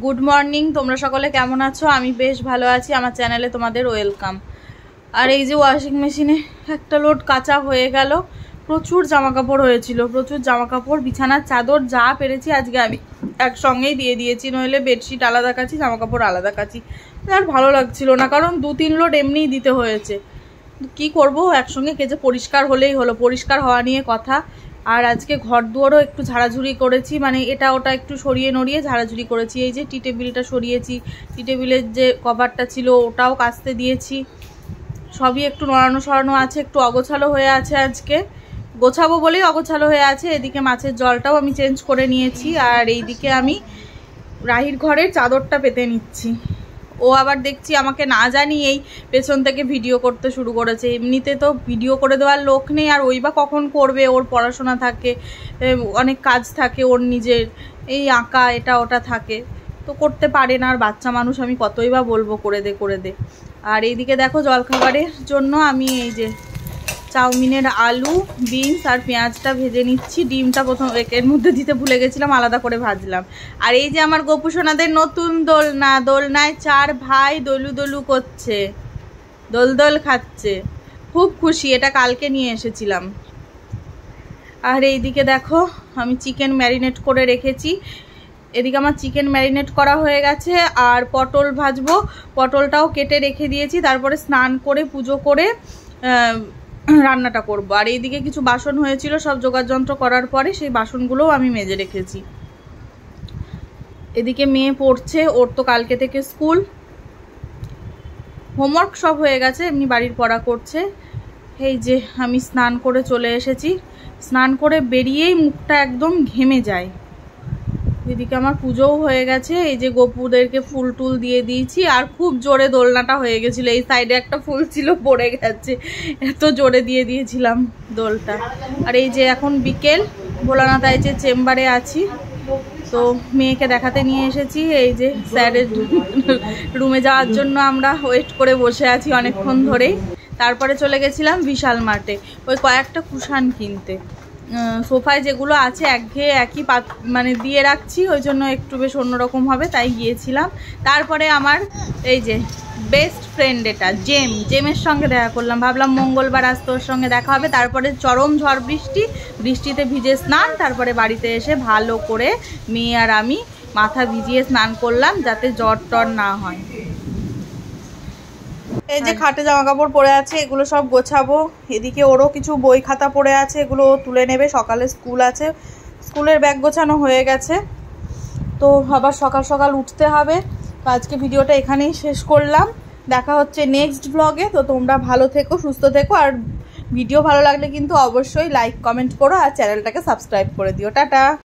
Good morning, তোমরা সকলে কেমন আছো? আমি বেশ ভালো আছি। আমার চ্যানেলে তোমাদের ওয়েলকাম। আর এই যে ওয়াশিং মেশিনে একটা লোড কাঁচা হয়ে গেল। প্রচুর জামা কাপড় হয়েছিল, প্রচুর জামা কাপড়, বিছানার চাদর যা পেরেছি আজকে আমি একসঙ্গেই দিয়ে দিয়েছি, নইলে বেডশিট আলাদা কাচি, জামা কাপড় আলাদা কাচি। আর ভালো লাগছিল না, কারণ 2-3 লোড এমনিই দিতে হয়েছে। কি করব, একসঙ্গে কেচে পরিষ্কার হলেই হলো, পরিষ্কার হওয়া নিয়ে কথা। আর আজকে ঘর দুয়ারও একটু ঝাড়াঝুড়ি করেছি, মানে এটা ওটা একটু সরিয়ে নড়িয়ে ঝাড়াঝুড়ি করেছি। এই যে টি টেবিলটা সরিয়েছি, টি টেবিলের যে কভারটা ছিল ওটাও কাচতে দিয়েছি। সবই একটু নড়ানো সরানো আছে, একটু অগোছালো হয়ে আছে। আজকে গোছাবো বলেই অগোছালো হয়ে আছে। এদিকে মাছের জলটাও আমি চেঞ্জ করে নিয়েছি, আর এইদিকে আমি রাহির ঘরের চাদরটা পেতে নিচ্ছি। ও আবার দেখছি আমাকে না জানিয়েই পেছন থেকে ভিডিও করতে শুরু করেছে। এমনিতে তো ভিডিও করে দেওয়ার লোক নেই, আর ওই বা কখন করবে, ওর পড়াশোনা থাকে, অনেক কাজ থাকে ওর নিজের, এই আঁকা এটা ওটা থাকে, তো করতে পারে না। আর বাচ্চা মানুষ, আমি কতই বা বলবো করে দে করে দে। আর এইদিকে দেখো জলখাবারের জন্য আমি এই যে চাউমিনের আলু, বিনস আর পেঁয়াজটা ভেজে নিচ্ছি। ডিমটা প্রথম এর মধ্যে দিতে ভুলে গেছিলাম, আলাদা করে ভাজলাম। আর এই যে আমার গোপু সোনাদের নতুন দোলনা, দোলনায় 4 ভাই দোলু দোলু করছে, দোল দোল খাচ্ছে, খুব খুশি। এটা কালকে নিয়ে এসেছিলাম। আর এইদিকে দেখো আমি চিকেন ম্যারিনেট করে রেখেছি। এদিকে আমার চিকেন ম্যারিনেট করা হয়ে গেছে, আর পটল ভাজবো, পটলটাও কেটে রেখে দিয়েছি। তারপরে স্নান করে পুজো করে রান্নাটা করব। আর এইদিকে কিছু বাসন হয়েছিল, সব জোগাড় যন্ত্র করার পরে সেই বাসনগুলোও আমি মেজে রেখেছি। এদিকে মেয়ে পড়ছে, ওর তো কালকে থেকে স্কুল, হোমওয়ার্ক সব হয়ে গেছে, এমনি বাড়ির পড়া করছে। এই যে আমি স্নান করে চলে এসেছি, স্নান করে বেরিয়েই মুখটা একদম ঘেমে যায়। এদিকে আমার পুজোও হয়ে গেছে। এই যে গোপুদেরকে ফুল টুল দিয়ে দিয়েছি, আর খুব জোরে দোলনাটা হয়ে গেছিলো। এই সাইডে একটা ফুল ছিল, পড়ে গেছে, এত জোরে দিয়ে দিয়েছিলাম দোলটা। আর এই যে এখন বিকেল, ভোলানাথ যে চেম্বারে আছি, তো মেয়েকে দেখাতে নিয়ে এসেছি। এই যে স্যারের রুমে যাওয়ার জন্য আমরা ওয়েট করে বসে আছি অনেকক্ষণ ধরেই। তারপরে চলে গেছিলাম বিশাল মার্টে ওই কয়েকটা কুশান কিনতে। সোফায় যেগুলো আছে একঘেয়ে একই মানে দিয়ে রাখছি, ওই জন্য একটু বেশ অন্যরকম হবে, তাই গিয়েছিলাম। তারপরে আমার এই যে বেস্ট ফ্রেন্ড, এটা জেমের সঙ্গে দেখা করলাম। ভাবলাম মঙ্গলবার আজ তোর সঙ্গে দেখা হবে। তারপরে চরম ঝড় বৃষ্টি, বৃষ্টিতে ভিজে স্নান। তারপরে বাড়িতে এসে ভালো করে মেয়ে আর আমি মাথা ভিজিয়ে স্নান করলাম, যাতে জ্বর টর না হয়। এই যে খাটে জামা কাপড় পরে আছে, এগুলো সব গোছাবো। এদিকে ওরও কিছু বই খাতা পড়ে আছে, এগুলো তুলে নেবে, সকালে স্কুল আছে। স্কুলের ব্যাগ গোছানো হয়ে গেছে, তো আবার সকাল সকাল উঠতে হবে। তো আজকে ভিডিওটা এখানেই শেষ করলাম, দেখা হচ্ছে নেক্সট ব্লগে। তো তোমরা ভালো থেকো, সুস্থ থেকো, আর ভিডিও ভালো লাগলে কিন্তু অবশ্যই লাইক কমেন্ট করো, আর চ্যানেলটাকে সাবস্ক্রাইব করে দিও। টাটা।